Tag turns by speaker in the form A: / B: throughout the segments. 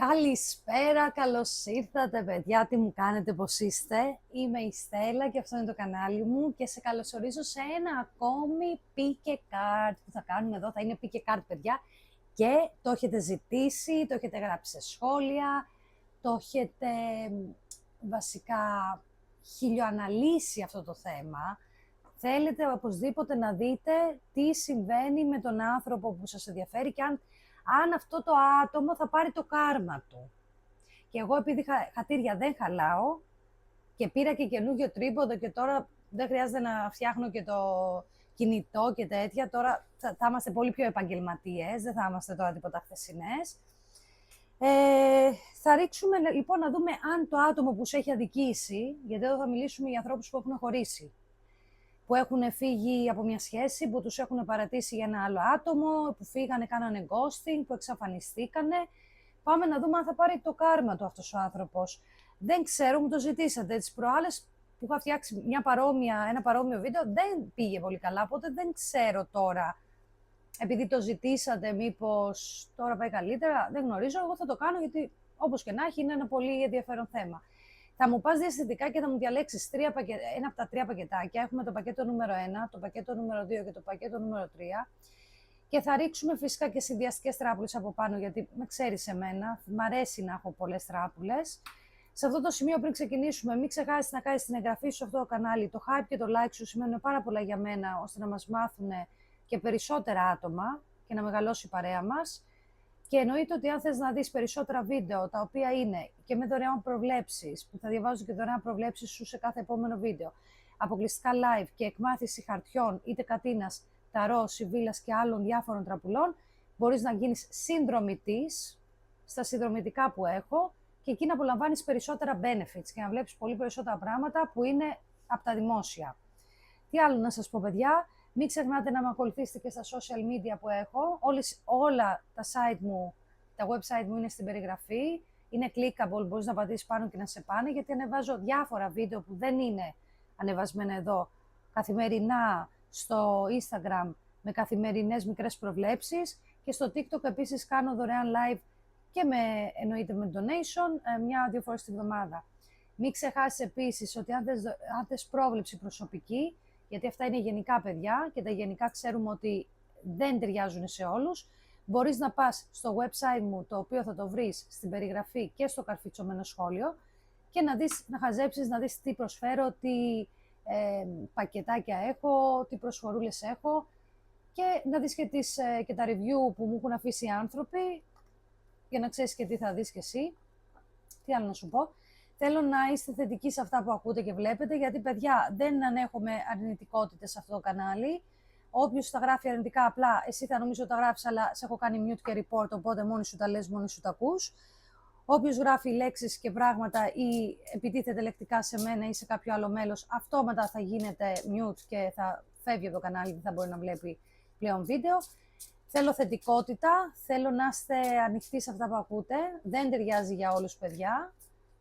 A: Καλησπέρα, καλώς ήρθατε παιδιά, τι μου κάνετε, πώς είστε? Είμαι η Στέλλα και αυτό είναι το κανάλι μου και σε καλωσορίζω σε ένα ακόμη pick a card που θα κάνουμε εδώ, θα είναι pick a card παιδιά και το έχετε ζητήσει, το έχετε γράψει σε σχόλια, το έχετε βασικά χιλιοαναλύσει αυτό το θέμα. Θέλετε οπωσδήποτε να δείτε τι συμβαίνει με τον άνθρωπο που σας ενδιαφέρει και αν αυτό το άτομο θα πάρει το κάρμα του. Και εγώ επειδή χατήρια δεν χαλάω και πήρα και καινούργιο τρίποδο και τώρα δεν χρειάζεται να φτιάχνω και το κινητό και τέτοια, τώρα θα είμαστε πολύ πιο επαγγελματίες, δεν θα είμαστε τώρα τίποτα χθεσινές. Θα ρίξουμε λοιπόν να δούμε αν το άτομο που σε έχει αδικήσει, γιατί εδώ θα μιλήσουμε για ανθρώπους που έχουν χωρίσει, που έχουν φύγει από μια σχέση, που τους έχουν παρατήσει για ένα άλλο άτομο, που φύγανε, κάνανε ghosting, που εξαφανιστήκανε. Πάμε να δούμε αν θα πάρει το κάρμα του αυτός ο άνθρωπος. Δεν ξέρω, μου το ζητήσατε. Τις προάλλες που είχα φτιάξει ένα παρόμοιο βίντεο, δεν πήγε πολύ καλά, οπότε δεν ξέρω τώρα. Επειδή το ζητήσατε, μήπως τώρα πάει καλύτερα, δεν γνωρίζω. Εγώ θα το κάνω γιατί όπως και να έχει είναι ένα πολύ ενδιαφέρον θέμα. Θα μου πας διαστητικά και θα μου διαλέξεις ένα από τα 3 πακετάκια. Έχουμε το πακέτο νούμερο 1, το πακέτο νούμερο 2 και το πακέτο νούμερο 3. Και θα ρίξουμε φυσικά και συνδυαστικές τράπουλες από πάνω, γιατί με ξέρεις εμένα, μ' αρέσει να έχω πολλές τράπουλες. Σε αυτό το σημείο πριν ξεκινήσουμε, μην ξεχάσεις να κάνεις την εγγραφή σου σε αυτό το κανάλι. Το hype και το like σου σημαίνουν πάρα πολλά για μένα, ώστε να μας μάθουν και περισσότερα άτομα και να μεγαλώσει η παρέα μας. Και εννοείται ότι αν θες να δεις περισσότερα βίντεο, τα οποία είναι και με δωρεάν προβλέψεις, που θα διαβάζω και δωρεάν προβλέψεις σου σε κάθε επόμενο βίντεο, αποκλειστικά live και εκμάθηση χαρτιών, είτε κατίνας, ταρό, σιβίλας και άλλων διάφορων τραπουλών, μπορείς να γίνεις συνδρομητής στα συνδρομητικά που έχω και εκεί να απολαμβάνεις περισσότερα benefits και να βλέπεις πολύ περισσότερα πράγματα που είναι από τα δημόσια. Τι άλλο να σας πω παιδιά, μην ξεχνάτε να με ακολουθήσετε και στα social media που έχω. Όλα τα site μου, τα website μου είναι στην περιγραφή. Είναι clickable, μπορείς να πατήσεις πάνω και να σε πάνε, γιατί ανεβάζω διάφορα βίντεο που δεν είναι ανεβασμένα εδώ καθημερινά στο Instagram με καθημερινές μικρές προβλέψεις και στο TikTok επίσης κάνω δωρεάν live και εννοείται με donation 1-2 φορές τη βδομάδα. Μην ξεχάσεις επίσης ότι αν θες πρόβλεψη προσωπική, γιατί αυτά είναι γενικά παιδιά και τα γενικά ξέρουμε ότι δεν ταιριάζουν σε όλους, μπορείς να πας στο website μου, το οποίο θα το βρεις στην περιγραφή και στο καρφιτσωμένο σχόλιο και να χαζέψεις, να δεις τι προσφέρω, τι πακετάκια έχω, τι προσφορούλες έχω και να δεις και τα review που μου έχουν αφήσει οι άνθρωποι για να ξέρεις και τι θα δεις κι εσύ. Τι άλλο να σου πω. Θέλω να είστε θετικοί σε αυτά που ακούτε και βλέπετε, γιατί παιδιά δεν ανέχομαι αρνητικότητες σε αυτό το κανάλι. Όποιος τα γράφει αρνητικά, απλά εσύ θα νομίζω ότι τα γράφεις, αλλά σε έχω κάνει mute και report, οπότε μόνοι σου τα λες, μόνοι σου τα ακούς. Όποιος γράφει λέξεις και πράγματα ή επιτίθεται λεκτικά σε μένα ή σε κάποιο άλλο μέλος, αυτόματα θα γίνεται mute και θα φεύγει από το κανάλι, δεν θα μπορεί να βλέπει πλέον βίντεο. Θέλω θετικότητα, θέλω να είστε ανοιχτοί σε αυτά που ακούτε. Δεν ταιριάζει για όλους παιδιά.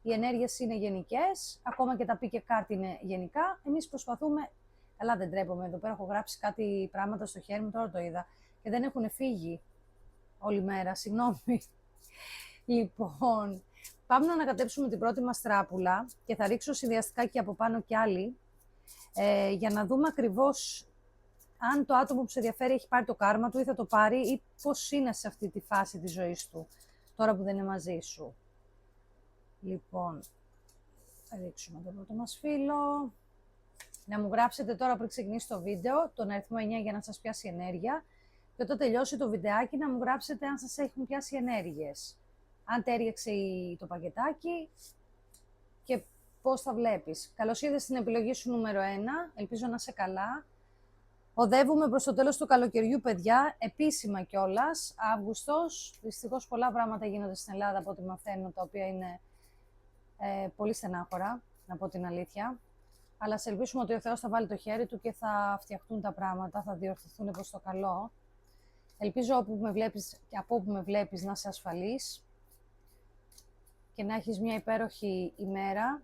A: Οι ενέργειες είναι γενικές, ακόμα και τα pick a card είναι γενικά. Εμείς προσπαθούμε, καλά δεν τρέπομαι, εδώ πέρα έχω γράψει κάτι πράγματα στο χέρι μου, τώρα το είδα, και δεν έχουν φύγει όλη μέρα, συγγνώμη. Λοιπόν, πάμε να ανακατέψουμε την πρώτη μας τράπουλα και θα ρίξω συνδυαστικά και από πάνω κι άλλη, για να δούμε ακριβώς αν το άτομο που σε ενδιαφέρει έχει πάρει το κάρμα του ή θα το πάρει ή πώς είναι σε αυτή τη φάση της ζωής του, τώρα που δεν είναι μαζί σου. Λοιπόν, θα ρίξουμε το πρώτο μας φύλλο. Να μου γράψετε τώρα πριν ξεκινήσει το βίντεο τον αριθμό 9 για να σας πιάσει ενέργεια και όταν τελειώσει το βιντεάκι να μου γράψετε αν σας έχουν πιάσει ενέργειες. Αν τέριαξε το πακετάκι και πώς θα βλέπεις. Καλώς ήρθες στην επιλογή σου νούμερο 1. Ελπίζω να είσαι καλά. Οδεύουμε προς το τέλος του καλοκαιριού, παιδιά, επίσημα κιόλας. Αύγουστος. Δυστυχώς πολλά πράγματα γίνονται στην Ελλάδα από ό,τι μαθαίνω, τα οποία είναι πολύ στενάχωρα, να πω την αλήθεια. Αλλά σε ελπίσουμε ότι ο Θεός θα βάλει το χέρι του και θα φτιαχτούν τα πράγματα, θα διορθωθούν προς το καλό. Ελπίζω όπου με βλέπεις και από όπου με βλέπεις να είσαι ασφαλής και να έχεις μια υπέροχη ημέρα.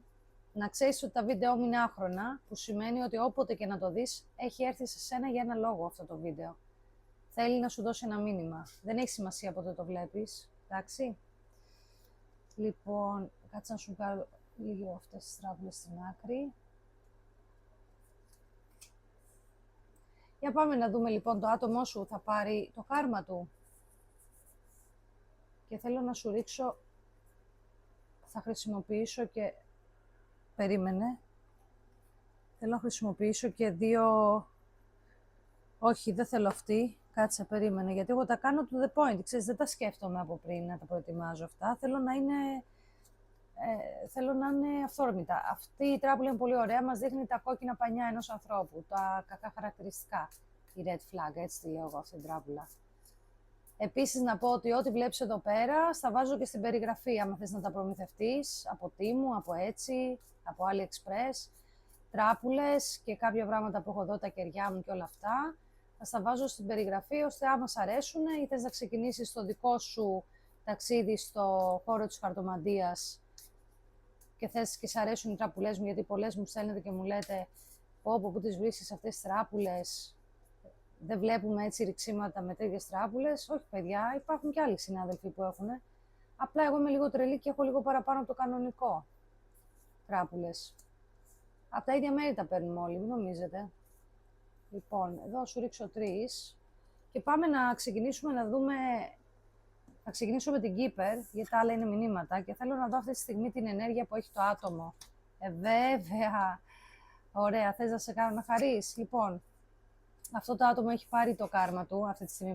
A: Να ξέρεις ότι τα βίντεο μου είναι άχρονα, που σημαίνει ότι όποτε και να το δεις, έχει έρθει σε σένα για ένα λόγο αυτό το βίντεο. Θέλει να σου δώσει ένα μήνυμα. Δεν έχει σημασία πότε το βλέπεις, εντάξει. Λοιπόν, κάτσε να σου βγάλω λίγο αυτές τις τράπουλες στην άκρη. Για πάμε να δούμε λοιπόν το άτομό σου θα πάρει το κάρμα του. Και θέλω να σου ρίξω, θα χρησιμοποιήσω και, περίμενε, θέλω να χρησιμοποιήσω και δύο, όχι δεν θέλω αυτή, κάτσε περίμενε, γιατί εγώ τα κάνω to the point, ξέρεις, δεν τα σκέφτομαι από πριν να τα προετοιμάζω αυτά, θέλω να είναι αυθόρμητα. Αυτή η τράπουλα είναι πολύ ωραία, μας δείχνει τα κόκκινα πανιά ενός ανθρώπου, τα κακά χαρακτηριστικά, η red flag, έτσι τη λέω εγώ αυτή την τράπουλα. Επίσης να πω ότι ό,τι βλέπεις εδώ πέρα, στα βάζω και στην περιγραφή, άμα θες να τα προμηθευτείς, από Temu, από Etsy, από AliExpress, τράπουλες και κάποια πράγματα που έχω εδώ, τα κεριά μου και όλα αυτά. Θα στα βάζω στην περιγραφή, ώστε άμα σ' αρέσουν ή θες να ξεκινήσεις το δικό σου ταξίδι στο χώρο της χαρτομαντίας και θες και σ' αρέσουν οι τράπουλές μου, γιατί πολλές μου στέλνετε και μου λέτε πού τις βρίσκεις αυτές τις τράπουλες, δεν βλέπουμε έτσι ρηξίματα με τέτοιες τράπουλες. Όχι παιδιά, υπάρχουν και άλλοι συνάδελφοι που έχουν. Απλά εγώ είμαι λίγο τρελή και έχω λίγο παραπάνω από το κανονικό τράπουλες. Από τα ίδια μέρη τα παίρνουμε όλοι, μην νομίζετε. Λοιπόν, εδώ σου ρίξω 3 και πάμε να ξεκινήσουμε να δούμε. Θα ξεκινήσω με την Keeper, γιατί τα άλλα είναι μηνύματα και θέλω να δω αυτή τη στιγμή την ενέργεια που έχει το άτομο. Βέβαια. Ωραία, θες να σε κάνω να χαρείς. Λοιπόν, αυτό το άτομο έχει πάρει το κάρμα του, αυτή τη στιγμή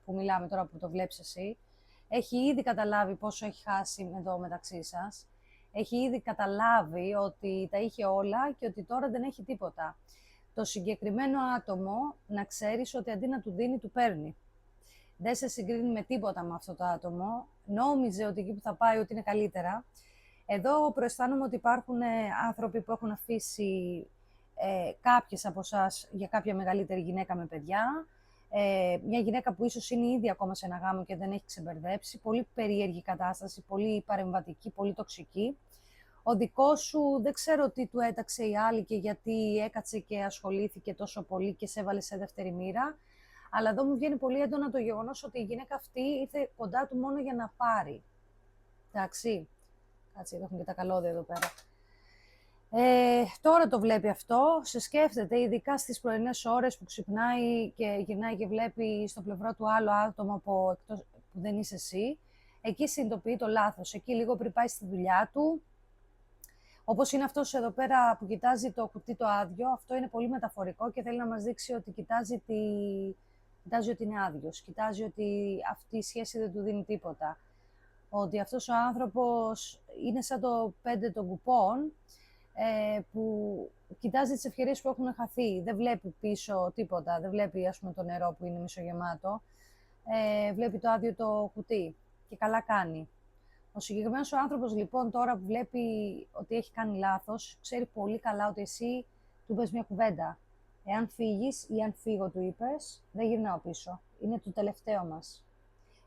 A: που μιλάμε τώρα που το βλέπεις εσύ. Έχει ήδη καταλάβει πόσο έχει χάσει εδώ μεταξύ σας. Έχει ήδη καταλάβει ότι τα είχε όλα και ότι τώρα δεν έχει τίποτα. Το συγκεκριμένο άτομο, να ξέρεις ότι αντί να του δίνει, του παίρνει. Δεν σε συγκρίνει με τίποτα με αυτό το άτομο. Νόμιζε ότι εκεί που θα πάει ότι είναι καλύτερα. Εδώ προαισθάνομαι ότι υπάρχουν άνθρωποι που έχουν αφήσει κάποιες από εσάς για κάποια μεγαλύτερη γυναίκα με παιδιά. Μια γυναίκα που ίσως είναι ήδη ακόμα σε ένα γάμο και δεν έχει ξεμπερδέψει. Πολύ περίεργη κατάσταση, πολύ παρεμβατική, πολύ τοξική. Ο δικός σου δεν ξέρω τι του έταξε η άλλη και γιατί έκατσε και ασχολήθηκε τόσο πολύ και σε έβαλε σε δεύτερη μοίρα. Αλλά εδώ μου βγαίνει πολύ έντονα το γεγονός ότι η γυναίκα αυτή ήρθε κοντά του μόνο για να πάρει. Εντάξει. Κάτσε, έχουν και τα καλώδια εδώ πέρα. Τώρα το βλέπει αυτό, σε σκέφτεται, ειδικά στις πρωινές ώρες που ξυπνάει και γυρνάει και βλέπει στο πλευρό του άλλο άτομο από εκτός, που δεν είσαι εσύ. Εκεί συνειδητοποιεί το λάθος, εκεί λίγο πριν πάει στη δουλειά του. Όπως είναι αυτός εδώ πέρα που κοιτάζει το κουτί το άδειο, αυτό είναι πολύ μεταφορικό και θέλει να μας δείξει ότι κοιτάζει ότι είναι άδειος, κοιτάζει ότι αυτή η σχέση δεν του δίνει τίποτα. Ότι αυτός ο άνθρωπος είναι σαν το 5 των κουπών, που κοιτάζει τις ευκαιρίες που έχουν χαθεί. Δεν βλέπει πίσω τίποτα, δεν βλέπει ας πούμε το νερό που είναι μισογεμάτο, βλέπει το άδειο το κουτί και καλά κάνει. Ο συγκεκριμένος ο άνθρωπος λοιπόν τώρα που βλέπει ότι έχει κάνει λάθος, ξέρει πολύ καλά ότι εσύ του είπες μια κουβέντα. Εάν φύγεις ή αν φύγω του είπες, δεν γυρνάω πίσω. Είναι το τελευταίο μας.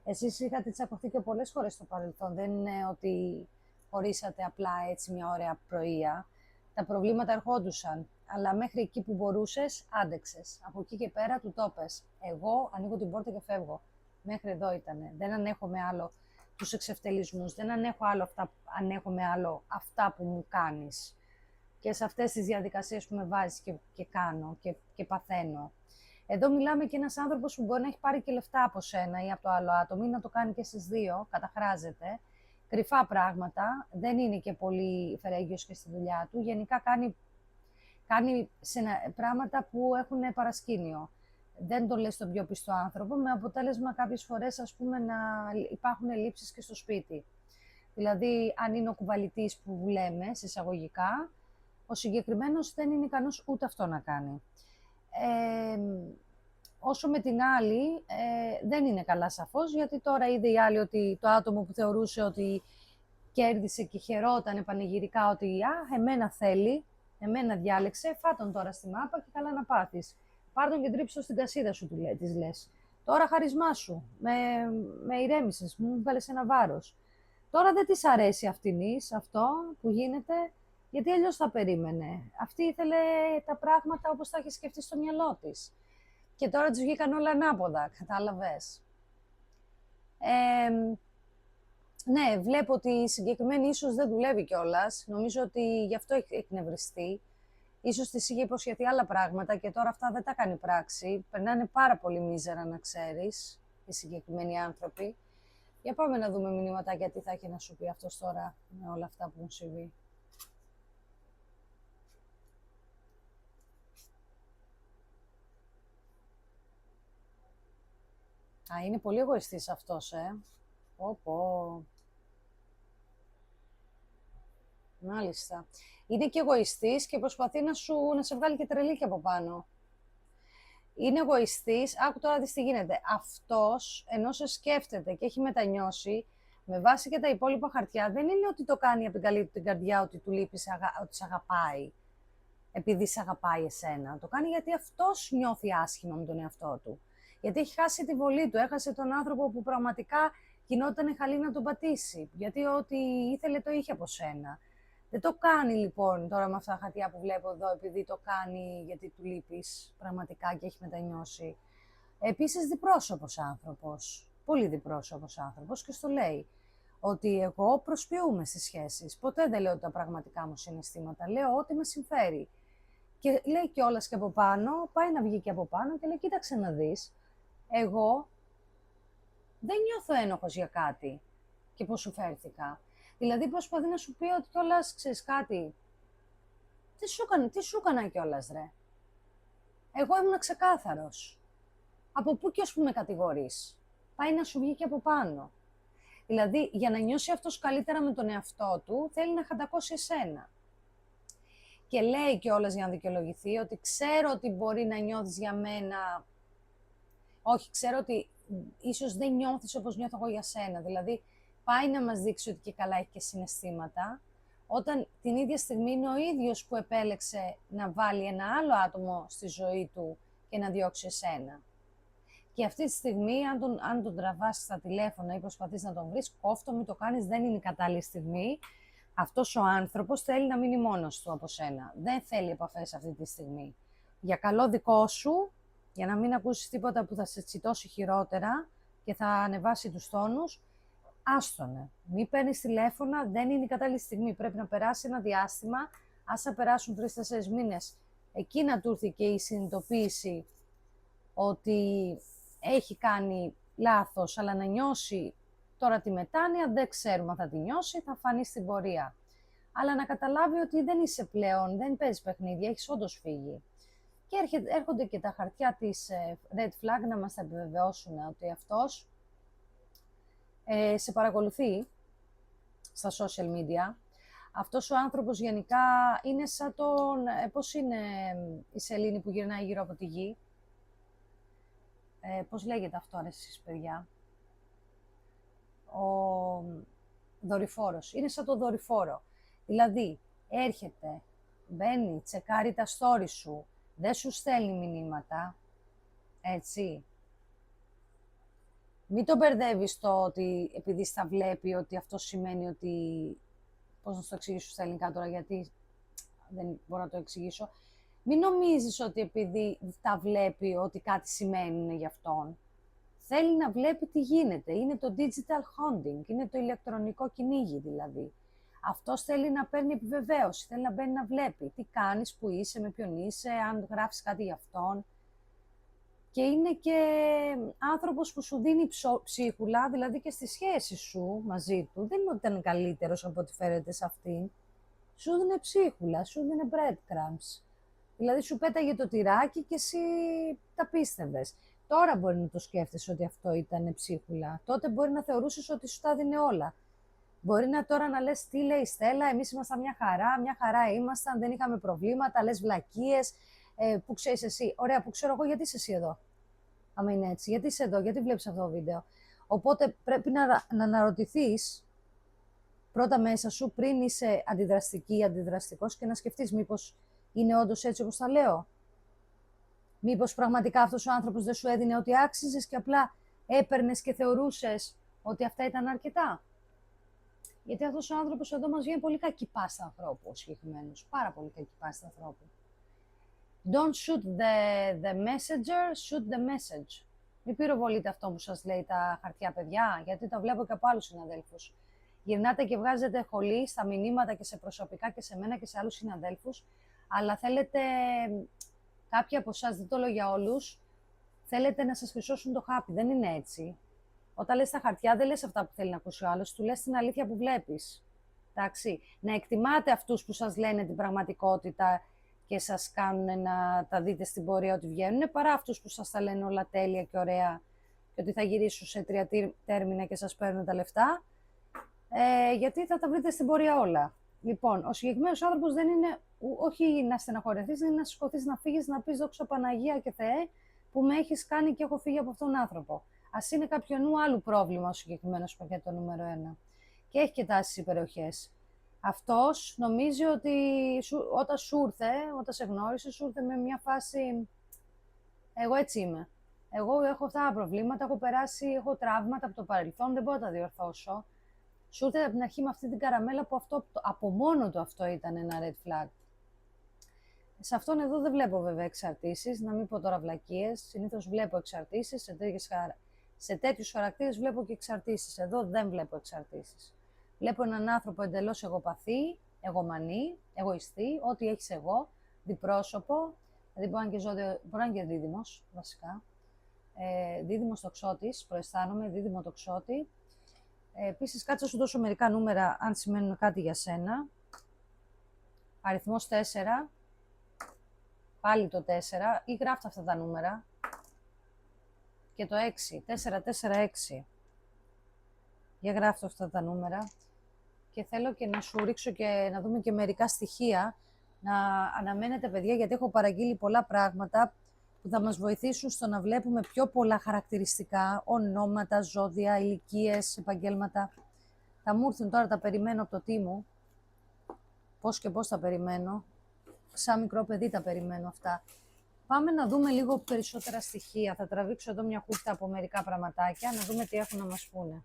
A: Εσείς είχατε τσακωθεί και πολλές φορές στο παρελθόν. Δεν είναι ότι χωρίσατε απλά έτσι μια ωραία πρωία. Τα προβλήματα ερχόντουσαν, αλλά μέχρι εκεί που μπορούσες, άντεξες. Από εκεί και πέρα του το πες. Εγώ ανοίγω την πόρτα και φεύγω. Μέχρι εδώ ήτανε. Δεν ανέχομαι άλλο τους εξευτελισμούς. Δεν ανέχομαι άλλο αυτά που μου κάνεις. Και σε αυτές τις διαδικασίες που με βάζεις και κάνω και παθαίνω. Εδώ μιλάμε και ένας άνθρωπος που μπορεί να έχει πάρει και λεφτά από σένα ή από το άλλο άτομο ή να το κάνει και στις δύο, καταχράζεται. Κρυφά πράγματα, δεν είναι και πολύ φερέγγιος και στη δουλειά του. Γενικά κάνει πράγματα που έχουν παρασκήνιο. Δεν τον λες τον πιο πιστό άνθρωπο, με αποτέλεσμα κάποιες φορές ας πούμε να υπάρχουν ελλείψεις και στο σπίτι. Δηλαδή, αν είναι ο κουβαλητής που λέμε, σε εισαγωγικά, ο συγκεκριμένος δεν είναι ικανός ούτε αυτό να κάνει. Όσο με την άλλη, δεν είναι καλά σαφώς, γιατί τώρα είδε η άλλη ότι το άτομο που θεωρούσε ότι κέρδισε και χαιρόταν πανηγυρικά ότι εμένα θέλει, εμένα διάλεξε, φάτον τώρα στη μάπα και καλά να πάθεις. Πάρ' τον και τρίψε στην κασίδα σου, της λες. Τώρα χαρισμά σου, με ηρέμησες, μου βγάλες ένα βάρος. Τώρα δεν της αρέσει αυτινής αυτό που γίνεται, γιατί αλλιώς θα περίμενε. Αυτή ήθελε τα πράγματα όπως τα έχει σκεφτεί στο μυαλό της. Και τώρα τους βγήκαν όλα ανάποδα, κατάλαβες. Ναι, βλέπω ότι η συγκεκριμένη ίσως δεν δουλεύει κιόλας. Νομίζω ότι γι' αυτό έχει εκνευριστεί. Ίσως της είχε υποσχεθεί άλλα πράγματα και τώρα αυτά δεν τα κάνει πράξη. Περνάνε πάρα πολύ μίζερα, να ξέρεις, οι συγκεκριμένοι άνθρωποι. Για πάμε να δούμε μηνύματάκια τι θα έχει να σου πει αυτός τώρα με όλα αυτά που μου συμβεί. Α, είναι πολύ εγωιστής αυτός, Πω. Μάλιστα. Είναι και εγωιστής και προσπαθεί να σε βγάλει και τρελίκι από πάνω. Είναι εγωιστής, άκου τώρα δεις τι γίνεται. Αυτός, ενώ σε σκέφτεται και έχει μετανιώσει, με βάση και τα υπόλοιπα χαρτιά, δεν είναι ότι το κάνει από την καλή του την καρδιά, ότι του λείπει, ότι σε αγαπάει, επειδή σε αγαπάει εσένα. Το κάνει γιατί αυτός νιώθει άσχημα με τον εαυτό του. Γιατί έχει χάσει τη βολή του, έχασε τον άνθρωπο που πραγματικά γινόταν χαλή να τον πατήσει. Γιατί ό,τι ήθελε το είχε από σένα. Δεν το κάνει λοιπόν τώρα με αυτά τα χαρτιά που βλέπω εδώ, επειδή το κάνει γιατί του λείπεις πραγματικά και έχει μετανιώσει. Επίσης διπρόσωπος άνθρωπος, πολύ διπρόσωπος άνθρωπος και στο λέει ότι εγώ προσποιούμαι στις σχέσεις. Ποτέ δεν λέω τα πραγματικά μου συναισθήματα, λέω ό,τι με συμφέρει. Και λέει κιόλας και από πάνω, πάει να βγει και από πάνω και λέει κοίταξε να δεις, εγώ δεν νιώθω ένοχος για κάτι και πώς σου φέρθηκα. Δηλαδή προσπαθεί να σου πει ότι κιόλας ξέρεις κάτι. Τι σου έκανα κιόλας ρε. Εγώ ήμουν ξεκάθαρος. Από πού και ως που με κατηγορείς. Πάει να σου βγει και από πάνω. Δηλαδή για να νιώσει αυτός καλύτερα με τον εαυτό του θέλει να χαντακώσει εσένα. Και λέει κιόλας για να δικαιολογηθεί ότι ξέρω ότι μπορεί να νιώθεις για μένα. Όχι, ξέρω ότι ίσως δεν νιώθεις όπως νιώθω εγώ για σένα. Δηλαδή πάει να μας δείξει ότι και καλά έχει και συναισθήματα, όταν την ίδια στιγμή είναι ο ίδιος που επέλεξε να βάλει ένα άλλο άτομο στη ζωή του και να διώξει εσένα. Και αυτή τη στιγμή, αν τον τραβάς στα τηλέφωνα ή προσπαθείς να τον βρεις, κόφτο, μην το κάνεις, δεν είναι η κατάλληλη στιγμή. Αυτός ο άνθρωπος θέλει να μείνει μόνος του από σένα. Δεν θέλει επαφές αυτή τη στιγμή. Για καλό δικό σου, για να μην ακούσεις τίποτα που θα σε τσιτώσει χειρότερα και θα ανεβάσει τους τόνους, άστονε. Μην παίρνεις τηλέφωνα, δεν είναι η κατάλληλη στιγμή. Πρέπει να περάσει ένα διάστημα, ας θα περάσουν 3-4 μήνες. Εκεί να του έρθει και η συνειδητοποίηση ότι έχει κάνει λάθος, αλλά να νιώσει τώρα τη μετάνοια, δεν ξέρουμε αν θα τη νιώσει, θα φανεί στην πορεία. Αλλά να καταλάβει ότι δεν είσαι πλέον, δεν παίζεις παιχνίδια, έχεις όντως φύγει. Και έρχονται και τα χαρτιά της Red Flag να μας τα επιβεβαιώσουν ότι αυτός σε παρακολουθεί στα social media. Αυτός ο άνθρωπος γενικά είναι σαν τον... πώς είναι η σελήνη που γυρνάει γύρω από τη γη. Πώς λέγεται αυτό εσείς παιδιά. Ο δορυφόρος. Είναι σαν το δορυφόρο. Δηλαδή έρχεται, μπαίνει, τσεκάρει τα story σου, δεν σου στέλνει μηνύματα, έτσι. Μην το μπερδεύεις το ότι επειδή στα βλέπει ότι αυτό σημαίνει ότι... Πώς να σου το εξηγήσω στα ελληνικά τώρα, γιατί δεν μπορώ να το εξηγήσω. Μην νομίζεις ότι επειδή τα βλέπει ότι κάτι σημαίνει για αυτόν. Θέλει να βλέπει τι γίνεται. Είναι το digital hunting, είναι το ηλεκτρονικό κυνήγι δηλαδή. Αυτός θέλει να παίρνει επιβεβαίωση, θέλει να μπαίνει να βλέπει τι κάνεις, που είσαι, με ποιον είσαι, αν γράφεις κάτι για αυτόν. Και είναι και άνθρωπος που σου δίνει ψίχουλα, δηλαδή και στη σχέση σου μαζί του. Δεν είναι ότι ήταν καλύτερος από ό,τι φέρεται σε αυτήν. Σου δίνει ψίχουλα, σου δίνει breadcrumbs. Δηλαδή σου πέταγε το τυράκι και εσύ τα πίστευες. Τώρα μπορεί να το σκέφτεσαι ότι αυτό ήταν ψίχουλα. Τότε μπορεί να θεωρούσες ότι σου τα δίνει όλα. Μπορεί να τώρα να λες τι λέει η Στέλλα, εμείς ήμασταν μια χαρά ήμασταν, δεν είχαμε προβλήματα, λες βλακίες, που ξέρεις εσύ. Ωραία, που ξέρω εγώ γιατί είσαι εσύ εδώ. Άμα είναι έτσι, γιατί είσαι εδώ, γιατί βλέπεις αυτό το βίντεο. Οπότε πρέπει να αναρωτηθείς πρώτα μέσα σου πριν είσαι αντιδραστική, αντιδραστικός και να σκεφτείς μήπως είναι όντως έτσι όπως τα λέω. Μήπως πραγματικά αυτός ο άνθρωπος δεν σου έδινε ό,τι άξιζες και απλά έπαιρνες και θεωρούσες ότι αυτά ήταν αρκετά. Γιατί αυτός ο άνθρωπος εδώ μας βγαίνει πολύ κακή πάστα ανθρώπου, συγκεκριμένος. Πάρα πολύ κακή πάστα ανθρώπου. Don't shoot the messenger, shoot the message. Μην πυροβολείτε αυτό που σας λέει τα χαρτιά παιδιά, γιατί τα βλέπω και από άλλους συναδέλφους. Γυρνάτε και βγάζετε χολή στα μηνύματα και σε προσωπικά και σε μένα και σε άλλους συναδέλφους, αλλά θέλετε, κάποιοι από εσάς, δεν το λέω για όλους, θέλετε να σας χρυσώσουν το χάπι. Δεν είναι έτσι. Όταν λες τα χαρτιά, δεν λες αυτά που θέλει να ακούσει ο άλλος, του λες την αλήθεια που βλέπεις. Εντάξει. Να εκτιμάτε αυτούς που σας λένε την πραγματικότητα και σας κάνουν να τα δείτε στην πορεία ότι βγαίνουν, παρά αυτούς που σας τα λένε όλα τέλεια και ωραία και ότι θα γυρίσουν σε 3 τέρμινα και σας παίρνουν τα λεφτά, γιατί θα τα βρείτε στην πορεία όλα. Λοιπόν, ο συγκεκριμένος άνθρωπος δεν είναι, όχι να στεναχωρεθείς, είναι να σηκωθείς, να φύγεις, να πεις δόξα Παναγία και Θεέ που με έχεις κάνει και έχω φύγει από αυτόν τον άνθρωπο. Ας είναι κάποιον άλλου πρόβλημα ο συγκεκριμένος πακέτο νούμερο 1 και έχει και τάσεις υπεροχές. Αυτός νομίζει ότι όταν σου ήρθε, όταν σε γνώρισε, σου ήρθε με μια φάση εγώ έτσι είμαι. Εγώ έχω αυτά τα προβλήματα, έχω περάσει, έχω τραύματα από το παρελθόν, δεν μπορώ να τα διορθώσω. Σου ήρθε από την αρχή με αυτή την καραμέλα που αυτό, από μόνο του αυτό ήταν ένα red flag. Σε αυτόν εδώ δεν βλέπω βέβαια εξαρτήσεις, να μην πω τώρα βλακίες. Συνήθως βλέπω εξαρτήσεις, σε τέτοιους χαρακτήρες βλέπω και εξαρτήσεις. Εδώ δεν βλέπω εξαρτήσεις. Βλέπω έναν άνθρωπο εντελώς εγωπαθή, εγωμανή, εγωιστή, ό,τι έχεις εγώ, διπρόσωπο, δηλαδή μπορεί να είναι και δίδυμος βασικά. Δίδυμος τοξότης, προαισθάνομαι, δίδυμο τοξότη. Επίσης, κάτσε να σου δώσω μερικά νούμερα αν σημαίνουν κάτι για σένα. Αριθμός 4, πάλι το 4, ή γράφτε αυτά τα νούμερα. Και το 6, 446. Για γράφτε αυτά τα νούμερα. Και θέλω και να σου ρίξω και να δούμε και μερικά στοιχεία. Να αναμένετε, παιδιά, γιατί έχω παραγγείλει πολλά πράγματα που θα μας βοηθήσουν στο να βλέπουμε πιο πολλά χαρακτηριστικά, ονόματα, ζώδια, ηλικίες, επαγγέλματα. Θα μου έρθουν τώρα, τα περιμένω από το τι μου. Πώς και πώς τα περιμένω. Σαν μικρό παιδί τα περιμένω αυτά. Πάμε να δούμε λίγο περισσότερα στοιχεία. Θα τραβήξω εδώ μια χούφτα από μερικά πραγματάκια, να δούμε τι έχουν να μας πούνε.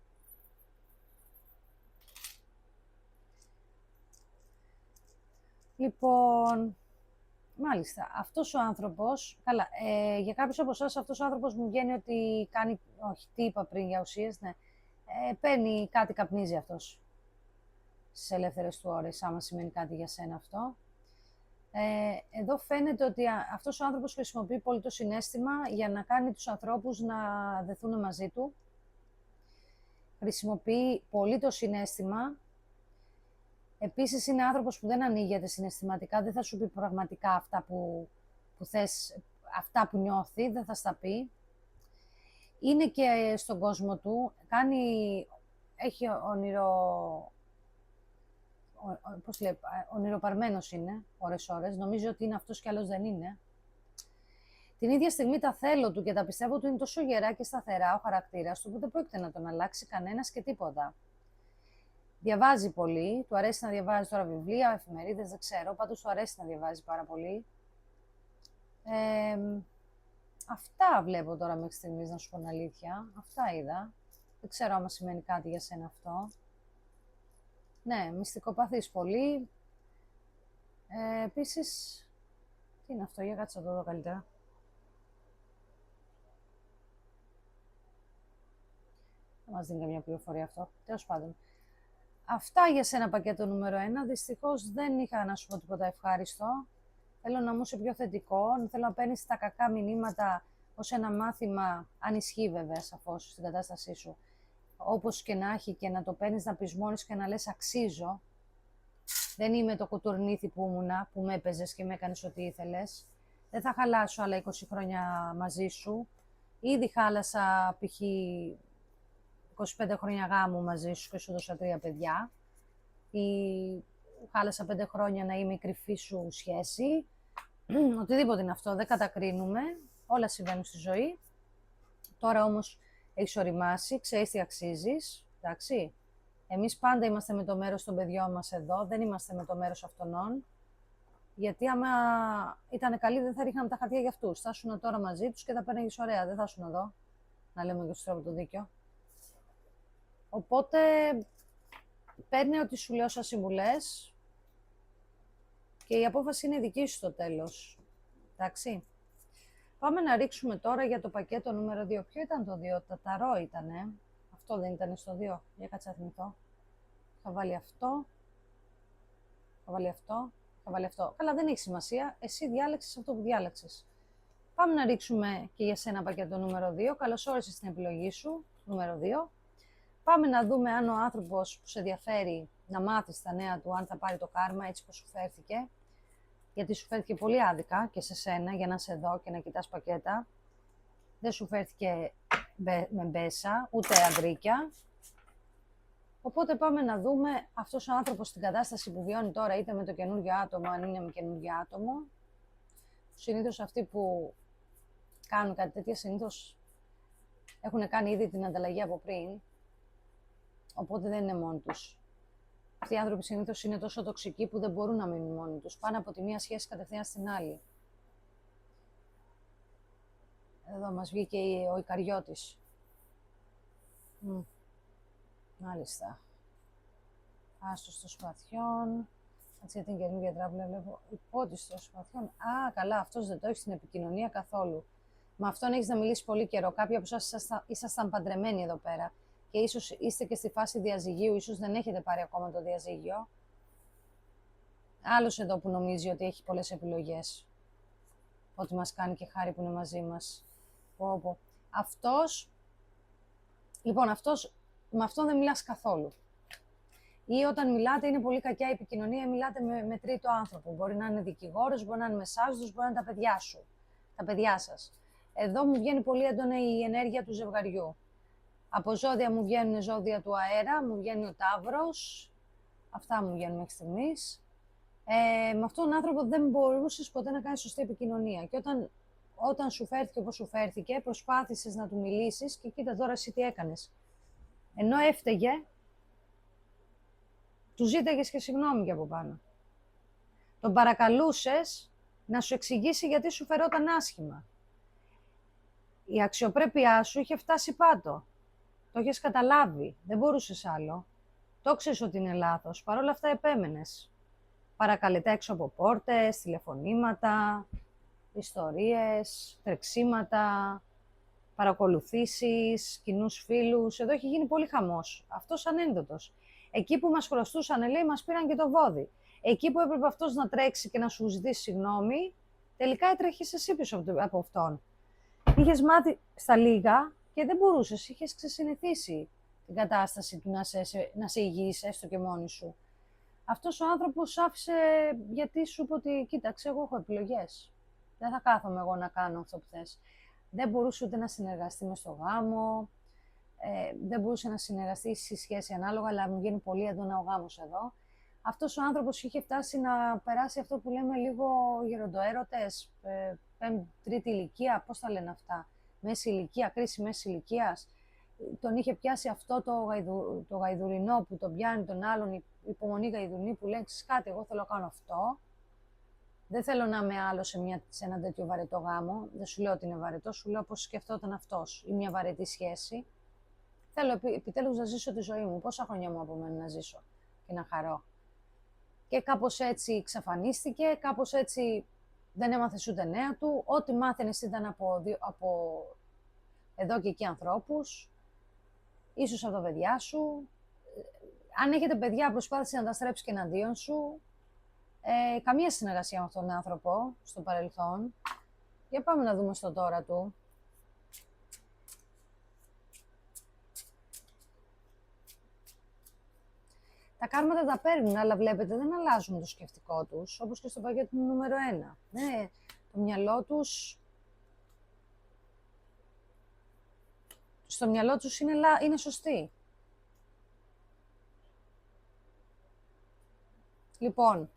A: Λοιπόν, μάλιστα, αυτός ο άνθρωπος, καλά, για κάποιους από εσάς αυτός ο άνθρωπος μου βγαίνει ότι κάνει, όχι, τι είπα πριν για ουσίες, ναι, παίρνει κάτι, καπνίζει αυτός στις ελεύθερες του ώρες, άμα σημαίνει κάτι για σένα αυτό. Εδώ φαίνεται ότι αυτός ο άνθρωπος χρησιμοποιεί πολύ το συναίσθημα για να κάνει τους ανθρώπους να δεθούν μαζί του. Χρησιμοποιεί πολύ το συναίσθημα. Επίσης είναι άνθρωπος που δεν ανοίγεται συναισθηματικά, δεν θα σου πει πραγματικά αυτά που θες, αυτά που νιώθει, δεν θα στα πει. Είναι και στον κόσμο του, έχει ονειροπαρμένος είναι, ώρες-ώρες, νομίζω ότι είναι αυτός κι άλλος δεν είναι. Την ίδια στιγμή τα θέλω του και τα πιστεύω του είναι τόσο γερά και σταθερά ο χαρακτήρας του που δεν πρόκειται να τον αλλάξει κανένας και τίποτα. Διαβάζει πολύ, του αρέσει να διαβάζει τώρα βιβλία, εφημερίδες, δεν ξέρω, πάντως του αρέσει να διαβάζει πάρα πολύ. Αυτά βλέπω τώρα μέχρι στιγμής, να σου πω την αλήθεια. Αυτά είδα. Δεν ξέρω άμα σημαίνει κάτι για σένα αυτό. Ναι, μυστικοπαθής πολύ. Επίσης, τι είναι αυτό, για κάτσε να το δω καλύτερα. Δεν μας δίνει καμιά πληροφορία αυτό, τέλος πάντων. Αυτά για σένα πακέτο νούμερο 1. Δυστυχώς δεν είχα να σου πω τίποτα ευχάριστο. Θέλω να μου είσαι πιο θετικό, θέλω να παίρνεις τα κακά μηνύματα ως ένα μάθημα, αν ισχύει βέβαια σαφώς στην κατάστασή σου, όπως και να έχει και να το παίρνεις να πεις μόνος και να λες αξίζω. Δεν είμαι το κουτουρνίθι που ήμουνα, που με έπαιζες και με έκανες ό,τι ήθελες. Δεν θα χαλάσω άλλα 20 χρόνια μαζί σου. Ήδη χάλασα π.χ. 25 χρόνια γάμου μαζί σου και σου δώσα 3 παιδιά. Ή χάλασα 5 χρόνια να είμαι η κρυφή σου σχέση. Οτιδήποτε είναι αυτό, δεν κατακρίνουμε. Όλα συμβαίνουν στη ζωή. Τώρα όμως έχεις οριμάσει, ξέρεις τι αξίζεις. Εντάξει. Εμείς πάντα είμαστε με το μέρος των παιδιών μας εδώ, δεν είμαστε με το μέρος αυτών. Γιατί άμα ήταν καλοί δεν θα ρίχναμε τα χαρτιά για αυτούς. Θα ήσουν τώρα μαζί τους και θα παίρναγες ωραία, δεν θα ήσουν εδώ. Να λέμε και στο τρόπο το δίκιο. Οπότε παίρνει ό,τι σου λέω σαν συμβουλές και η απόφαση είναι δική σου στο τέλος. Εντάξει. Πάμε να ρίξουμε τώρα για το πακέτο νούμερο 2. Ποιο ήταν το 2, τα ταρό ήτανε. Αυτό δεν ήταν στο 2, για κάτσε να θυμηθώ. θα βάλει αυτό, θα βάλει αυτό, θα βάλει αυτό. Καλά, δεν έχει σημασία, εσύ διάλεξες αυτό που διάλεξες. Πάμε να ρίξουμε και για σένα πακέτο νούμερο 2. Καλώς όρισες στην επιλογή σου, νούμερο 2. Πάμε να δούμε αν ο άνθρωπος που σε ενδιαφέρει να μάθεις τα νέα του, αν θα πάρει το κάρμα έτσι πως σου φέρθηκε. Γιατί σου φέρθηκε πολύ άδικα και σε σένα για να είσαι εδώ και να κοιτάς πακέτα. Δεν σου φέρθηκε με μπέσα, ούτε ανδρίκια. Οπότε πάμε να δούμε αυτός ο άνθρωπος στην κατάσταση που βιώνει τώρα, είτε με το καινούργιο άτομο, αν είναι με καινούργιο άτομο. Συνήθως αυτοί που κάνουν κάτι τέτοια, συνήθως έχουν κάνει ήδη την ανταλλαγή από πριν. Οπότε δεν είναι μόνοι τους. Αυτοί οι άνθρωποι συνήθως είναι τόσο τοξικοί που δεν μπορούν να μείνουν μόνοι τους. Πάνε από τη μία σχέση κατευθείαν στην άλλη. Εδώ μας βγήκε ο Ικαριώτης. Μάλιστα. Άστος των σπαθιών. Έτσι για την καινούργια τράπουλα βλέπω υπότις των σπαθιών. Α, καλά, αυτός δεν το έχει στην επικοινωνία καθόλου. Με αυτόν έχεις να μιλήσει πολύ καιρό. Κάποιοι από εσάς ήσασταν παντρεμένοι εδώ πέρα. Και ίσως είστε και στη φάση διαζυγίου, ίσως δεν έχετε πάρει ακόμα το διαζύγιο. Άλλος εδώ που νομίζει ότι έχει πολλές επιλογές. Ότι μας κάνει και χάρη που είναι μαζί μας. Αυτός, λοιπόν, με αυτόν δεν μιλάς καθόλου. Ή όταν μιλάτε είναι πολύ κακιά η επικοινωνία, μιλάτε με τρίτο άνθρωπο. Μπορεί να είναι δικηγόρος, μπορεί να είναι μεσάζοντος, μπορεί να είναι τα παιδιά σου, τα παιδιά σας. Εδώ μου βγαίνει πολύ έντονα η ενέργεια του ζευγαριού. Από ζώδια μου βγαίνουν ζώδια του αέρα, μου βγαίνει ο Ταύρος. Αυτά μου βγαίνουν μέχρι στιγμής. Με αυτόν τον άνθρωπο δεν μπορούσες ποτέ να κάνεις σωστή επικοινωνία. Και όταν σου φέρθηκε όπως σου φέρθηκε, προσπάθησες να του μιλήσεις και κοίτα τώρα εσύ τι έκανες. Ενώ έφταιγε, του ζήταγες και συγγνώμη και από πάνω. Τον παρακαλούσες να σου εξηγήσει γιατί σου φερόταν άσχημα. Η αξιοπρέπειά σου είχε φτάσει πάτο. Το είχες καταλάβει, δεν μπορούσες άλλο. Το ξέρεις ότι είναι λάθος, παρόλα αυτά επέμενες. Παρακαλετά έξω από πόρτες, τηλεφωνήματα, ιστορίες, τρεξίματα, παρακολουθήσεις, κοινούς φίλους. Εδώ έχει γίνει πολύ χαμός. Αυτός ανένδοτος. Εκεί που μας χρωστούσαν, λέει, μας πήραν και το βόδι. Εκεί που έπρεπε αυτός να τρέξει και να σου ζητήσει συγγνώμη, τελικά έτρεχες εσύ πίσω από αυτόν. Είχες μάθει στα λίγα και δεν μπορούσες, είχες ξεσυνηθίσει την κατάσταση του να σε υγιείς, έστω και μόνη σου. Αυτός ο άνθρωπος άφησε γιατί σου είπε ότι κοίταξε, εγώ έχω επιλογές. Δεν θα κάθομαι εγώ να κάνω αυτό που θες. Δεν μπορούσε ούτε να συνεργαστεί μες στο γάμο, δεν μπορούσε να συνεργαστεί στη σχέση ανάλογα, αλλά μου βγαίνει πολύ έντονα ο γάμος εδώ. Αυτός ο άνθρωπος είχε φτάσει να περάσει αυτό που λέμε λίγο γεροντοέρωτες, τρίτη ηλικία, πώς τα λένε αυτά, μέση ηλικία, κρίση μέση ηλικίας. Τον είχε πιάσει αυτό το γαϊδουρινό που τον πιάνει τον άλλον, η υπομονή γαϊδουρινή που λέει κάτι, εγώ θέλω να κάνω αυτό. Δεν θέλω να είμαι άλλο σε ένα τέτοιο βαρετό γάμο. Δεν σου λέω ότι είναι βαρετό, σου λέω πώς σκεφτόταν αυτός ή μια βαρετή σχέση. Θέλω επιτέλους να ζήσω τη ζωή μου. Πόσα χρόνια μου απομένουν να ζήσω και να χαρώ. Και κάπως έτσι εξαφανίστηκε, κάπως έτσι δεν έμαθες ούτε νέα του. Ό,τι μάθαινες ήταν από εδώ και εκεί ανθρώπους, ίσως από τα παιδιά σου. Αν έχετε παιδιά, προσπάθησε να τα στρέψει και εναντίον σου. Καμία συνεργασία με αυτόν τον άνθρωπο στο παρελθόν. Για πάμε να δούμε στο τώρα του. Τα κάρματα τα παίρνουν, αλλά βλέπετε δεν αλλάζουν το σκεφτικό τους, όπως και στο πακέτο νούμερο 1. Ναι, το μυαλό τους... Στο μυαλό τους είναι σωστή. Λοιπόν,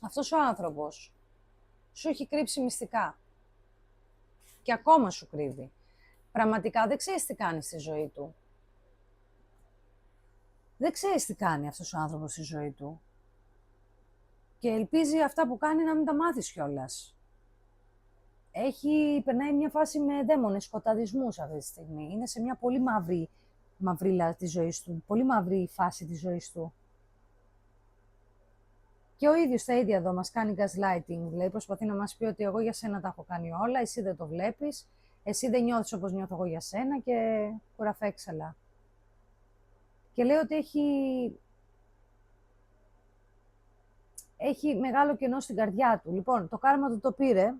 A: αυτός ο άνθρωπος σου έχει κρύψει μυστικά και ακόμα σου κρύβει. Πραγματικά δεν ξέρεις τι κάνει στη ζωή του. Δεν ξέρεις τι κάνει αυτός ο άνθρωπος στη ζωή του. Και ελπίζει αυτά που κάνει να μην τα μάθεις κιόλας. Περνάει μια φάση με δαίμονες, σκοταδισμούς αυτή τη στιγμή. Είναι σε μια πολύ μαυρίλα της ζωής του, πολύ μαύρη φάση της ζωής του. Και ο ίδιος τα ίδια εδώ μας κάνει gaslighting, δηλαδή προσπαθεί να μας πει ότι εγώ για σένα τα έχω κάνει όλα, εσύ δεν το βλέπεις, εσύ δεν νιώθεις όπως νιώθω εγώ για σένα και κουραφέξαλα. Και λέει ότι έχει έχει μεγάλο κενό στην καρδιά του. Λοιπόν, το κάρμα του το πήρε,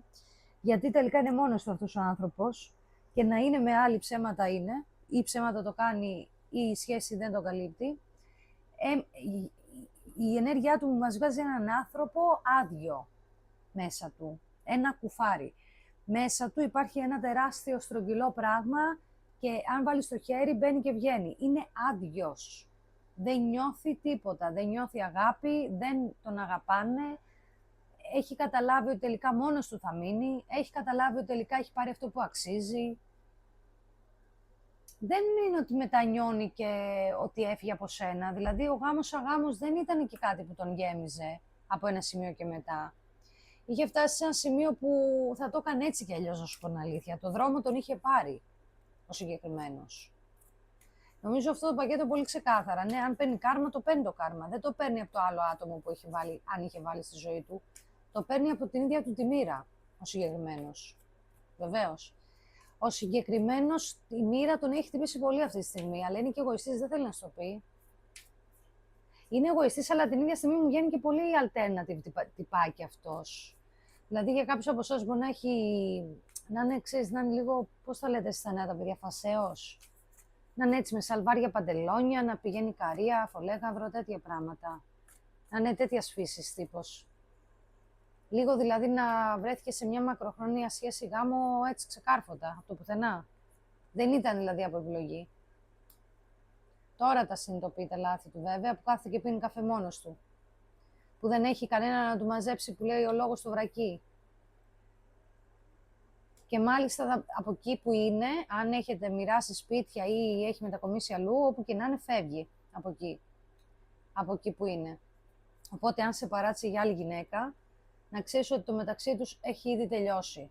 A: γιατί τελικά είναι μόνος του αυτός ο άνθρωπος και να είναι με άλλη ψέματα είναι, ή ψέματα το κάνει ή η σχέση δεν το καλύπτει. Η ενέργειά του μας βγάζει έναν άνθρωπο άδειο μέσα του, ένα κουφάρι. Μέσα του υπάρχει ένα τεράστιο στρογγυλό πράγμα και αν βάλει το χέρι μπαίνει και βγαίνει. Είναι άδειος. Δεν νιώθει τίποτα, δεν νιώθει αγάπη, δεν τον αγαπάνε. Έχει καταλάβει ότι τελικά μόνος του θα μείνει, έχει καταλάβει ότι τελικά έχει πάρει αυτό που αξίζει. Δεν είναι ότι μετανιώνει και ότι έφυγε από σένα. Δηλαδή, ο γάμος δεν ήταν και κάτι που τον γέμιζε από ένα σημείο και μετά. Είχε φτάσει σε ένα σημείο που θα το έκανε έτσι κι αλλιώς, να σου πω την αλήθεια. Το δρόμο τον είχε πάρει ο συγκεκριμένος. Νομίζω αυτό το πακέτο πολύ ξεκάθαρα. Ναι, αν παίρνει κάρμα, το παίρνει το κάρμα. Δεν το παίρνει από το άλλο άτομο που έχει βάλει, αν είχε βάλει στη ζωή του. Το παίρνει από την ίδια του τη μοίρα ο συγκεκριμένος. Βεβαίως. Ο συγκεκριμένος, η μοίρα τον έχει χτυπήσει πολύ αυτή τη στιγμή, αλλά είναι και εγωιστής, δεν θέλει να σου το πει. Είναι εγωιστής, αλλά την ίδια στιγμή μου βγαίνει και πολύ alternative τυπάκι αυτός. Δηλαδή για κάποιους από εσάς μπορεί να έχει, να είναι, ξέρεις, να είναι λίγο, πώς τα λέτε στα νέα τα παιδιά, φασαίος. Να είναι έτσι με σαλβάρια παντελόνια, να πηγαίνει καρία, φολέγαυρο, τέτοια πράγματα. Να είναι τέτοιας φύσης τύπος. Λίγο δηλαδή να βρέθηκε σε μια μακροχρόνια σχέση γάμο έτσι ξεκάρφωτα, από το πουθενά. Δεν ήταν δηλαδή από επιλογή. Τώρα τα συνειδητοποιεί τα λάθη του βέβαια, που κάθεται και πίνει καφέ μόνος του. Που δεν έχει κανένα να του μαζέψει, που λέει ο λόγος του βρακί. Και μάλιστα από εκεί που είναι, αν έχετε μοιράσει σπίτια ή έχει μετακομίσει αλλού, όπου και να είναι, φεύγει από εκεί. Από εκεί που είναι. Οπότε αν σε παράτησε για άλλη γυναίκα, να ξέρεις ότι το μεταξύ τους έχει ήδη τελειώσει.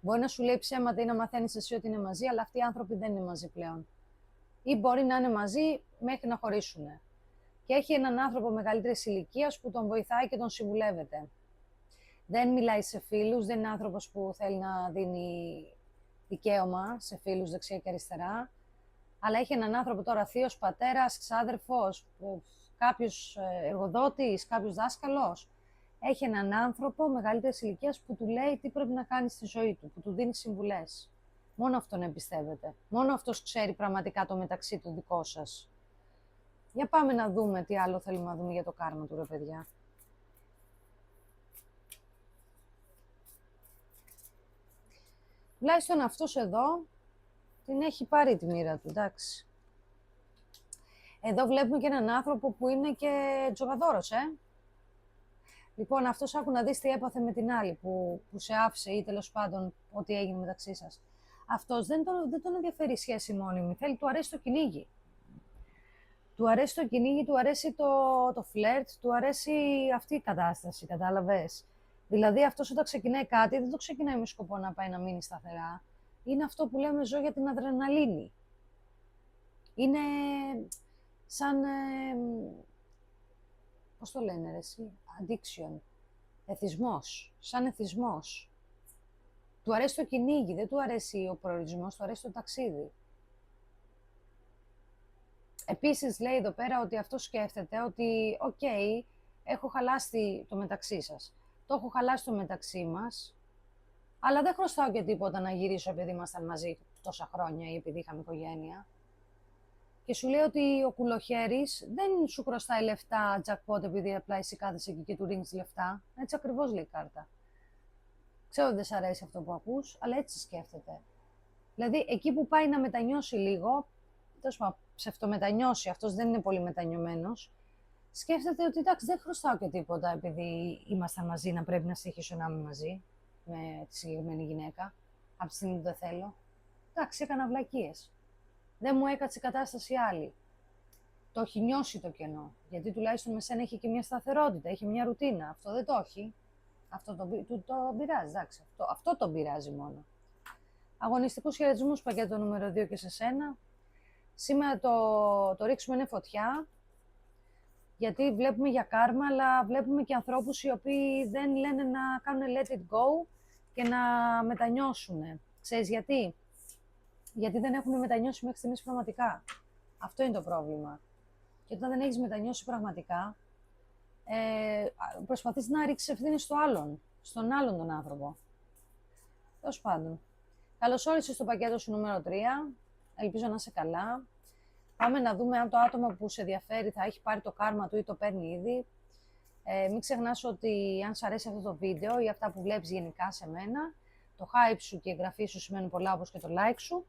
A: Μπορεί να σου λέει ψέματα ή να μαθαίνεις εσύ ότι είναι μαζί, αλλά αυτοί οι άνθρωποι δεν είναι μαζί πλέον. Ή μπορεί να είναι μαζί μέχρι να χωρίσουν. Και έχει έναν άνθρωπο μεγαλύτερης ηλικίας που τον βοηθάει και τον συμβουλεύεται. Δεν μιλάει σε φίλους, δεν είναι άνθρωπος που θέλει να δίνει δικαίωμα σε φίλους δεξιά και αριστερά. Αλλά έχει έναν άνθρωπο τώρα, θείος, πατέρας, ξάδερφος, κάποιος εργοδότης, κάποιος δάσκαλος. Έχει έναν άνθρωπο μεγαλύτερης ηλικίας που του λέει τι πρέπει να κάνει στη ζωή του, που του δίνει συμβουλές. Μόνο αυτόν εμπιστεύεται. Μόνο αυτός ξέρει πραγματικά το μεταξύ του δικό σας. Για πάμε να δούμε τι άλλο θέλουμε να δούμε για το κάρμα του, ρε παιδιά. Τουλάχιστον αυτός εδώ την έχει πάρει τη μοίρα του, εντάξει. Εδώ βλέπουμε και έναν άνθρωπο που είναι και τζογαδόρος, Λοιπόν, αυτός άκου να δεις τι έπαθε με την άλλη που σε άφησε ή τέλος πάντων ό,τι έγινε μεταξύ σας. Αυτός δεν τον ενδιαφέρει η σχέση μόνιμη, του αρέσει το κυνήγι. Του αρέσει το κυνήγι, του αρέσει το φλερτ, του αρέσει αυτή η κατάσταση, κατάλαβες. Δηλαδή αυτός όταν ξεκινάει κάτι δεν το ξεκινάει με σκοπό να πάει να μείνει σταθερά. Είναι αυτό που λέμε ζω για την αδρεναλίνη. Είναι σαν, πώς το λένε ρε εσύ, addiction, εθισμός, σαν εθισμός. Του αρέσει το κυνήγι, δεν του αρέσει ο προορισμός, του αρέσει το ταξίδι. Επίσης λέει εδώ πέρα ότι αυτό σκέφτεται ότι «οκ, έχω χαλάσει το μεταξύ σας, το έχω χαλάσει το μεταξύ μας, αλλά δεν χρωστάω και τίποτα να γυρίσω επειδή ήμασταν μαζί τόσα χρόνια ή επειδή είχαμε οικογένεια». Και σου λέει ότι ο κουλοχέρης δεν σου χρωστάει λεφτά jackpot επειδή απλά εσύ κάθεσαι εκεί και του ρίχνεις λεφτά. Έτσι ακριβώς λέει η κάρτα. Ξέρω ότι δεν σ' αρέσει αυτό που ακούς, αλλά έτσι σκέφτεται. Δηλαδή εκεί που πάει να μετανιώσει λίγο, τέλος πάντων, ψευτομετανιώσει, αυτός δεν είναι πολύ μετανιωμένος, σκέφτεται ότι εντάξει, δεν χρωστάω και τίποτα επειδή ήμασταν μαζί να πρέπει να συνεχίσω να είμαι μαζί με τη συγκεκριμένη γυναίκα, από τη στιγμή που δεν θέλω. Εντάξει, έκανα βλακίες. Δεν μου έκατσε η κατάσταση άλλη. Το έχει νιώσει το κενό, γιατί τουλάχιστον με σένα έχει και μια σταθερότητα, έχει μια ρουτίνα. Αυτό δεν το έχει. Αυτό το πειράζει, εντάξει, αυτό τον πειράζει μόνο. Αγωνιστικούς χαιρετισμούς, πακέτο νούμερο 2 και σε σένα. Σήμερα το ρίξουμε είναι φωτιά, γιατί βλέπουμε για κάρμα, αλλά βλέπουμε και ανθρώπους οι οποίοι δεν λένε να κάνουν let it go και να μετανιώσουν. Ξέρεις γιατί? Γιατί δεν έχουν μετανιώσει μέχρι στιγμής πραγματικά. Αυτό είναι το πρόβλημα. Και όταν δεν έχεις μετανιώσει πραγματικά, προσπαθείς να ρίξεις ευθύνη στον άλλον τον άνθρωπο. Τέλος πάντων. Καλώς όρισες στο πακέτο σου νούμερο 3. Ελπίζω να είσαι καλά. Πάμε να δούμε αν το άτομο που σε ενδιαφέρει θα έχει πάρει το κάρμα του ή το παίρνει ήδη. Μην ξεχνάς ότι αν σου αρέσει αυτό το βίντεο ή αυτά που βλέπεις γενικά σε μένα, το hype σου και η εγγραφή σου σημαίνουν πολλά, όπως και το like σου.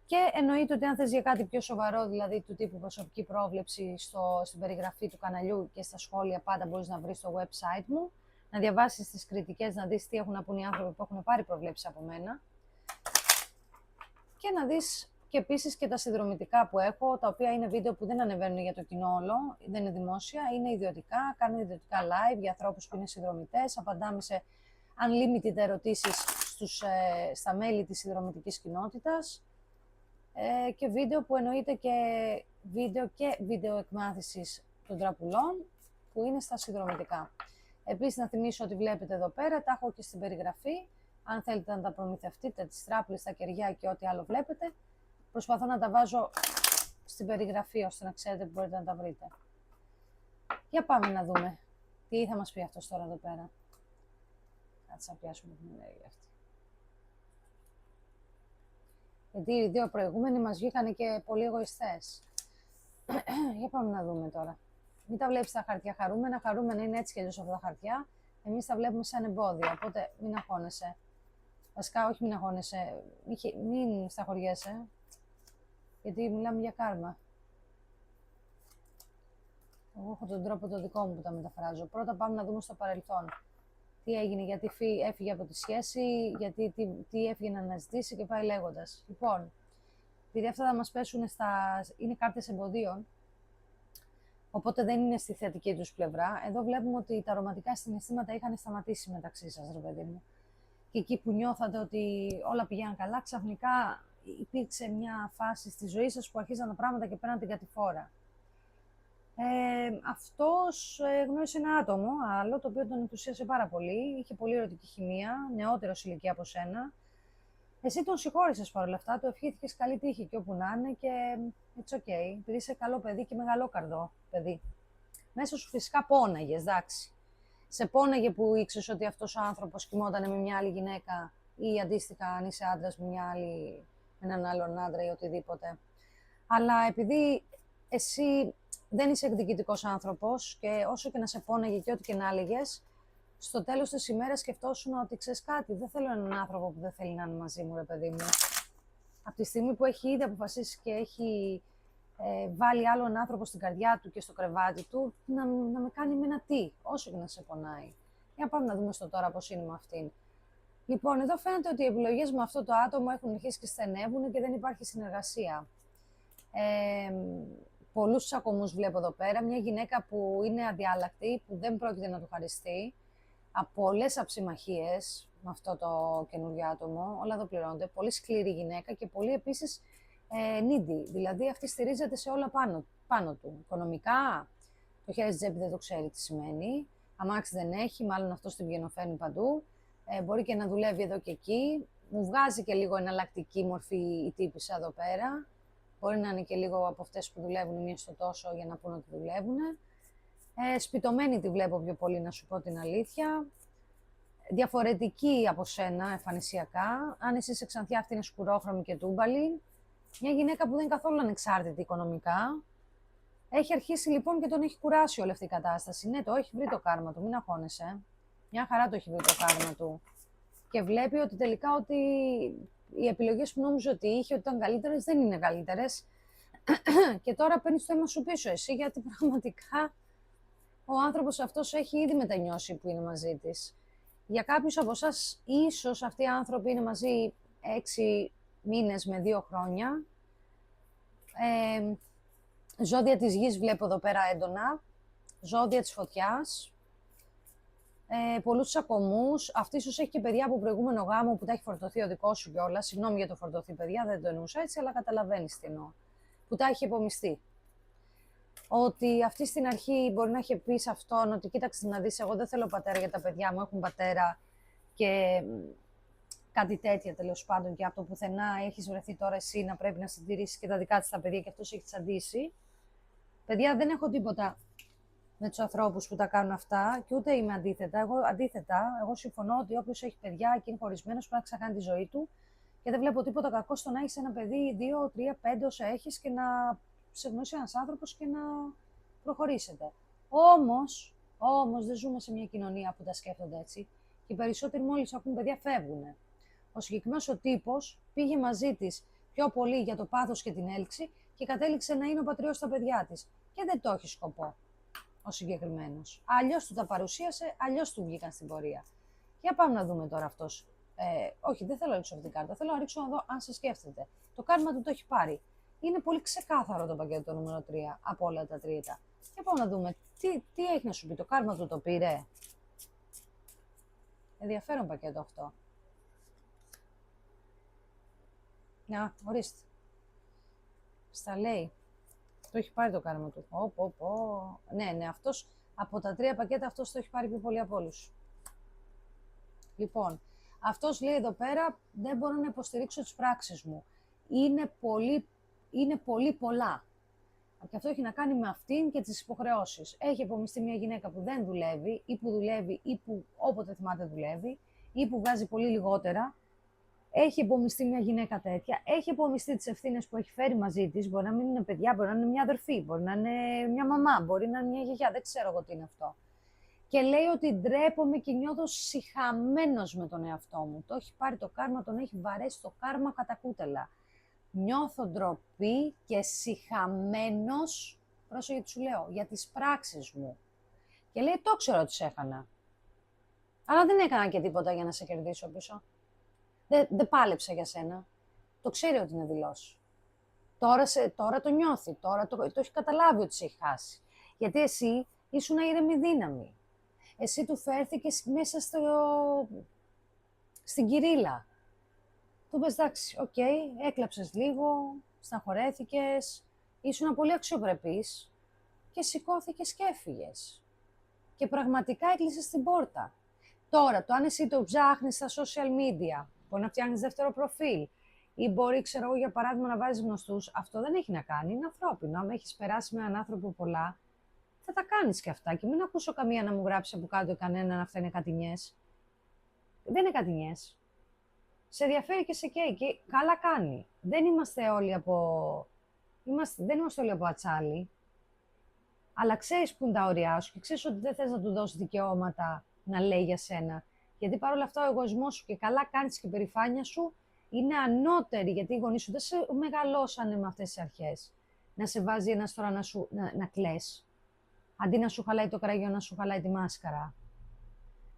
A: Και εννοείται ότι αν θες για κάτι πιο σοβαρό, δηλαδή του τύπου προσωπική πρόβλεψη στην περιγραφή του καναλιού και στα σχόλια, πάντα μπορείς να βρεις στο website μου, να διαβάσεις τις κριτικές, να δεις τι έχουν να πούν οι άνθρωποι που έχουν πάρει προβλέψεις από μένα και να δεις και επίσης και τα συνδρομητικά που έχω, τα οποία είναι βίντεο που δεν ανεβαίνουν για το κοινό όλο, δεν είναι δημόσια, είναι ιδιωτικά, κάνω ιδιωτικά live για ανθρώπους που είναι συνδρομητές, απαντάμε σε unlimited ερωτήσεις στα μέλη της συνδρομητικής κοινότητας και βίντεο που εννοείται και βίντεο εκμάθησης των τραπουλών που είναι στα συνδρομητικά. Επίσης να θυμίσω ότι βλέπετε εδώ πέρα, τα έχω και στην περιγραφή, αν θέλετε να τα προμηθευτείτε, τις τράπουλες, τα κεριά και ό,τι άλλο βλέπετε. Προσπαθώ να τα βάζω στην περιγραφή ώστε να ξέρετε που μπορείτε να τα βρείτε. Για πάμε να δούμε τι θα μας πει αυτός τώρα εδώ πέρα. Κάτσε να πιάσουμε την ενέργεια αυτή. Γιατί οι δύο προηγούμενοι μας βγήκαν και πολύ εγωιστές. Για πάμε να δούμε τώρα. Μην τα βλέπεις τα χαρτιά χαρούμενα. Χαρούμενα είναι έτσι και αλλιώς αυτά τα χαρτιά. Εμείς τα βλέπουμε σαν εμπόδια, οπότε μην αγχώνεσαι. Βασικά, όχι μην αγχώνεσαι, μην σταχωριέσαι. Γιατί μιλάμε για κάρμα. Εγώ έχω τον τρόπο το δικό μου που τα μεταφράζω. Πρώτα πάμε να δούμε στο παρελθόν. Τι έγινε, γιατί έφυγε από τη σχέση, γιατί τι έφυγε να αναζητήσει και πάει λέγοντας. Λοιπόν, επειδή αυτά θα μας πέσουν είναι κάρτες εμποδίων, οπότε δεν είναι στη θετική τους πλευρά. Εδώ βλέπουμε ότι τα ρομαντικά συναισθήματα είχαν σταματήσει μεταξύ σας, ρε παιδί μου. Και εκεί που νιώθατε ότι όλα πηγαίναν καλά, ξαφνικά υπήρξε μια φάση στη ζωή σας που αρχίζαν τα πράγματα και πέραν την κατηφόρα. Αυτός γνώρισε ένα άτομο άλλο, το οποίο τον ενθουσίασε πάρα πολύ, είχε πολύ ερωτική χημεία, νεότερος ηλικία από σένα. Εσύ τον συγχώρησες παρόλα αυτά, του ευχήθηκες καλή τύχη και όπου να είναι και it's okay, επειδή είσαι καλό παιδί και μεγαλόκαρδο παιδί. Μέσα σου φυσικά πόναγες, εντάξει. Σε πόναγε που ήξερες ότι αυτός ο άνθρωπος κοιμόταν με μια άλλη γυναίκα ή αντίστοιχα αν είσαι άντρας με έναν άλλον άντρα ή οτιδήποτε. Αλλά επειδή εσύ δεν είσαι εκδικητικός άνθρωπος και όσο και να σε πόναγε και ό,τι και να έλεγες, στο τέλος της ημέρας σκεφτόσουν ότι ξέρεις κάτι, δεν θέλω έναν άνθρωπο που δεν θέλει να είναι μαζί μου, ρε παιδί μου. Από τη στιγμή που έχει ήδη αποφασίσει και έχει βάλει άλλον άνθρωπο στην καρδιά του και στο κρεβάτι του, να με κάνει με ένα τι, όσο και να σε πονάει. Για πάμε να δούμε στο τώρα πώς είναι με αυτήν. Λοιπόν, εδώ φαίνεται ότι οι επιλογές με αυτό το άτομο έχουν αρχίσει και στενεύουν και δεν υπάρχει συνεργασία. Πολλούς τσακωμούς βλέπω εδώ πέρα, μια γυναίκα που είναι αδιάλακτη, που δεν πρόκειται να του χαριστεί, από πολλές αψιμαχίες με αυτό το καινούριο άτομο, όλα εδώ πληρώνονται, πολύ σκληρή γυναίκα και πολύ επίσης needy, δηλαδή αυτή στηρίζεται σε όλα πάνω του. Οικονομικά, το χέρι στην τσέπη δεν το ξέρει τι σημαίνει, αμάξι δεν έχει, μάλλον αυτό την πηγαινοφέρνει παντού, μπορεί και να δουλεύει εδώ και εκεί, μου βγάζει και λίγο εναλλακτική μορφή η τύπισσα εδώ πέρα, μπορεί να είναι και λίγο από αυτές που δουλεύουν μία στο τόσο για να πούνε ότι δουλεύουν. Σπιτωμένη τη βλέπω πιο πολύ, να σου πω την αλήθεια. Διαφορετική από σένα εμφανισιακά. Αν εσύ είσαι Ξανθιά, αυτή είναι σκουρόχρωμη και τούμπαλη. Μια γυναίκα που δεν είναι καθόλου ανεξάρτητη οικονομικά. Έχει αρχίσει λοιπόν και τον έχει κουράσει όλη αυτή η κατάσταση. Ναι, το έχει βρει το κάρμα του, μην αγχώνεσαι. Μια χαρά το έχει βρει το κάρμα του. Και βλέπει ότι τελικά ότι οι επιλογές που νόμιζε ότι είχε, ότι ήταν καλύτερες, δεν είναι καλύτερες. Και τώρα παίρνεις το αίμα σου πίσω εσύ, γιατί πραγματικά ο άνθρωπος αυτός έχει ήδη μετανιώσει που είναι μαζί της. Για κάποιους από εσάς, ίσως αυτοί οι άνθρωποι είναι μαζί 6 μήνες με 2 χρόνια. Ζώδια της γης βλέπω εδώ πέρα έντονα. Ζώδια της φωτιάς. Πολλούς τσακωμούς. Αυτή ίσως έχει και παιδιά από προηγούμενο γάμο που τα έχει φορτωθεί ο δικός σου κιόλας. Συγγνώμη για το φορτωθεί, παιδιά, δεν το εννοούσα έτσι, αλλά καταλαβαίνεις τι εννοώ. Που τα έχει υπομειστεί. Ότι αυτή στην αρχή μπορεί να έχει πει σε αυτόν ότι κοίταξε να δεις, εγώ δεν θέλω πατέρα για τα παιδιά μου, έχουν πατέρα και κάτι τέτοια τέλος πάντων και από το πουθενά έχεις βρεθεί τώρα εσύ να πρέπει να συντηρήσεις και τα δικά της τα παιδιά και αυτός έχει τσαντήσει. Παιδιά, δεν έχω τίποτα με τους ανθρώπους που τα κάνουν αυτά και ούτε είμαι αντίθετα. Εγώ συμφωνώ ότι όποιος έχει παιδιά και είναι χωρισμένος πρέπει να ξανακάνει τη ζωή του και δεν βλέπω τίποτα κακό στο να έχεις ένα παιδί, 2, 3, 5 όσα έχεις και να σε γνωρίσει ένας άνθρωπος και να προχωρήσετε. Όμως δεν ζούμε σε μια κοινωνία που τα σκέφτονται έτσι και οι περισσότεροι μόλις έχουν παιδιά φεύγουν. Ο συγκεκριμένος ο τύπος πήγε μαζί της πιο πολύ για το πάθος και την έλξη και κατέληξε να είναι ο πατριός στα παιδιά της. Και δεν το έχει σκοπό ο συγκεκριμένος. Αλλιώς του τα παρουσίασε, αλλιώς του βγήκαν στην πορεία. Για πάμε να δούμε τώρα αυτός. Όχι, δεν θέλω να ρίξω αυτή την κάρτα. Θέλω να ρίξω να δω αν σε σκέφτεται. Το κάρμα του το έχει πάρει. Είναι πολύ ξεκάθαρο το πακέτο νούμερο 3 από όλα τα τρίτα. Για πάμε να δούμε τι έχει να σου πει. Το κάρμα του το πήρε. Ενδιαφέρον πακέτο αυτό. Να, ορίστε. Στα λέει. Το έχει πάρει το κάρμα του. Ναι, αυτός από τα 3 πακέτα αυτός το έχει πάρει πιο πολύ από όλους. Λοιπόν, αυτός λέει εδώ πέρα, δεν μπορώ να υποστηρίξω τις πράξεις μου. Είναι πολύ πολλά. Και αυτό έχει να κάνει με αυτήν και τις υποχρεώσεις. Έχει επομιστεί μια γυναίκα που δεν δουλεύει ή που δουλεύει ή που όποτε θυμάται δουλεύει ή που βγάζει πολύ λιγότερα. Έχει επομιστεί μια γυναίκα τέτοια, έχει επομιστεί τις ευθύνες που έχει φέρει μαζί της. Μπορεί να μην είναι παιδιά, μπορεί να είναι μια αδερφή, μπορεί να είναι μια μαμά, μπορεί να είναι μια γιαγιά, δεν ξέρω εγώ τι είναι αυτό. Και λέει ότι ντρέπομαι και νιώθω σιχαμένος με τον εαυτό μου. Το έχει πάρει το κάρμα, τον έχει βαρέσει το κάρμα κατά κούτελα. Νιώθω ντροπή και σιχαμένος, πρόσεχε γιατί σου λέω, για τις πράξεις μου. Και λέει, το ξέρω ότι σε έκανα. Αλλά δεν έκανα και τίποτα για να σε κερδίσω πίσω. Δεν πάλεψα για σένα. Το ξέρει ότι είναι δηλώσει. Τώρα το νιώθει, τώρα το έχει καταλάβει ότι σε έχει χάσει. Γιατί εσύ ήσουν ήρεμη δύναμη. Εσύ του φέρθηκες μέσα στην κυρίλα. Του πες, εντάξει, έκλαψες λίγο, στεναχωρέθηκες, ήσουν πολύ αξιοπρεπής και σηκώθηκες και έφυγες. Και πραγματικά έκλεισες την πόρτα. Τώρα, το αν εσύ το ψάχνεις στα social media, μπορεί να φτιάχνεις δεύτερο προφίλ ή μπορεί, ξέρω εγώ, για παράδειγμα, να βάζεις γνωστούς, αυτό δεν έχει να κάνει, είναι ανθρώπινο. Αν έχεις περάσει με έναν άνθρωπο πολλά, θα τα κάνεις και αυτά. Και μην ακούσω καμία να μου γράψει από κάτω κανέναν αυτά είναι κατηνιές. Δεν είναι κατηνιές. Σε ενδιαφέρει και σε καίει και καλά κάνει. Δεν είμαστε όλοι από ατσάλι. Αλλά ξέρεις που είναι τα όρια σου και ξέρεις ότι δεν θες να του δώσεις δικαιώματα να λέει για σένα. Γιατί παρόλα αυτά ο εγωισμός σου και καλά κάνεις και η περηφάνεια σου είναι ανώτερη, γιατί οι γονείς σου δεν σε μεγαλώσανε με αυτές τις αρχές. Να σε βάζει ένας τώρα να κλαις. Αντί να σου χαλάει το κραγιό, να σου χαλάει τη μάσκαρα.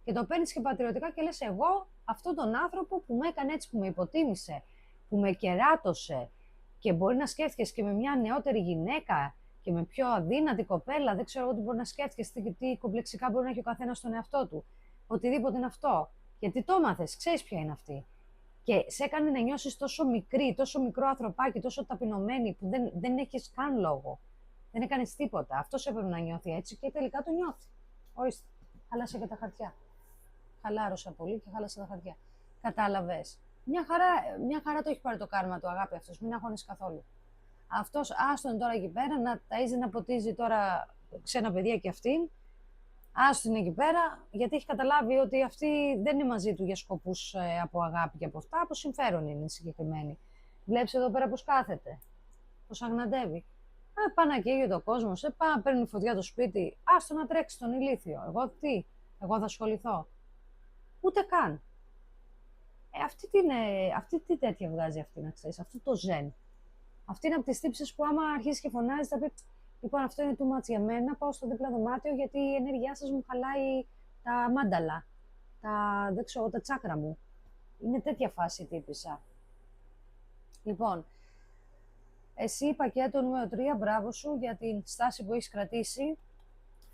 A: Και το παίρνεις και πατριωτικά και λες εγώ αυτόν τον άνθρωπο που με έκανε έτσι, που με υποτίμησε, που με κεράτωσε και μπορεί να σκέφτηκες και με μια νεότερη γυναίκα και με πιο αδύνατη κοπέλα, δεν ξέρω εγώ τι μπορεί να σκέφτηκες, τι κομπλεξικά μπορεί να έχει ο καθένας στον εαυτό του. Οτιδήποτε είναι αυτό. Γιατί το μάθες, ξέρεις ποια είναι αυτή. Και σε έκανε να νιώσεις τόσο μικρή, τόσο μικρό ανθρωπάκι, τόσο ταπεινωμένη, που δεν έχεις καν λόγο. Δεν έκανες τίποτα. Αυτό έπρεπε να νιώθει έτσι και τελικά το νιώθει. Ορίστε, χάλασε και τα χαρτιά. Χαλάρωσα πολύ και χάλασα τα χαρτιά. Κατάλαβες. Μια χαρά το έχει πάρει το κάρμα του, αγάπη αυτός. Μην αγχώνεσαι καθόλου. Αυτός άστον τώρα εκεί πέρα να ταΐζει, να ποτίζει τώρα ξένα παιδιά και αυτήν. Άστον εκεί πέρα, γιατί έχει καταλάβει ότι αυτή δεν είναι μαζί του για σκοπούς από αγάπη και από αυτά, από συμφέρον είναι συγκεκριμένη. Βλέπεις εδώ πέρα πώς κάθεται, πώς αγναντεύει. Πάει να καίγεται ο κόσμος, πάει να παίρνει φωτιά το σπίτι, άστο να τρέξει τον ηλίθιο. Εγώ θα ασχοληθώ. Ούτε καν. Αυτή τι τέτοια βγάζει αυτή, να ξέρεις, αυτό το ζεν. Αυτή είναι από τις τύψεις που άμα αρχίσει και φωνάζει, θα πει: Λοιπόν, αυτό είναι too much για μένα. Πάω στο δίπλα δωμάτιο γιατί η ενέργειά σας μου χαλάει τα μάνταλα, δεν ξέρω, τα τσάκρα μου. Είναι τέτοια φάση η τύπισσα. Λοιπόν, εσύ πακέτο νούμερο 3, μπράβο σου για την στάση που έχεις κρατήσει.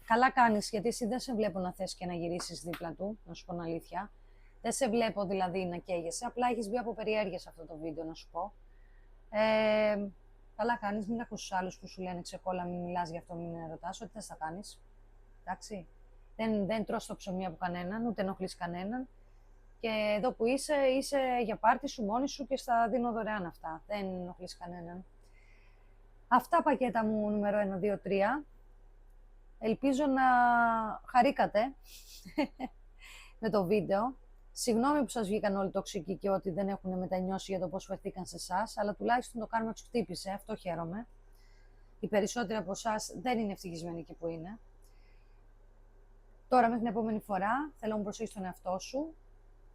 A: Καλά κάνεις, γιατί εσύ δεν σε βλέπω να θες και να γυρίσεις δίπλα του, να σου πω αλήθεια. Δεν σε βλέπω δηλαδή να καίγεσαι, απλά έχεις μπει από περιέργεια σε αυτό το βίντεο, να σου πω. Καλά κάνεις, μην ακούσεις άλλους που σου λένε ξεκόλα, μην μιλάς γι' αυτό, μην ρωτάς, ό,τι θες θα κάνεις. Εντάξει. Δεν τρως το ψωμί από κανέναν, ούτε ενοχλείς κανέναν. Και εδώ που είσαι για πάρτι σου, μόνη σου και στα δίνω δωρεάν αυτά. Δεν ενοχλείς κανέναν. Αυτά πακέτα μου νούμερο 1, 2, 3. Ελπίζω να χαρήκατε με το βίντεο. Συγγνώμη που σας βγήκαν όλοι τοξικοί και ότι δεν έχουν μετανιώσει για το πώς φερθήκαν σε εσάς, αλλά τουλάχιστον το κάρμα τους χτύπησε, αυτό χαίρομαι. Οι περισσότεροι από εσάς δεν είναι ευτυχισμένοι εκεί που είναι. Τώρα, μέχρι την επόμενη φορά, θέλω να προσέχεις τον εαυτό σου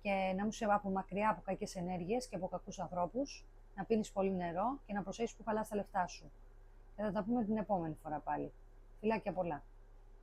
A: και να μου σε από μακριά από κακές ενέργειες και από κακούς ανθρώπους, να πίνεις πολύ νερό και να προσέχεις που χαλάς τα λεφτά σου. Και θα τα πούμε την επόμενη φορά πάλι. Φιλάκια πολλά.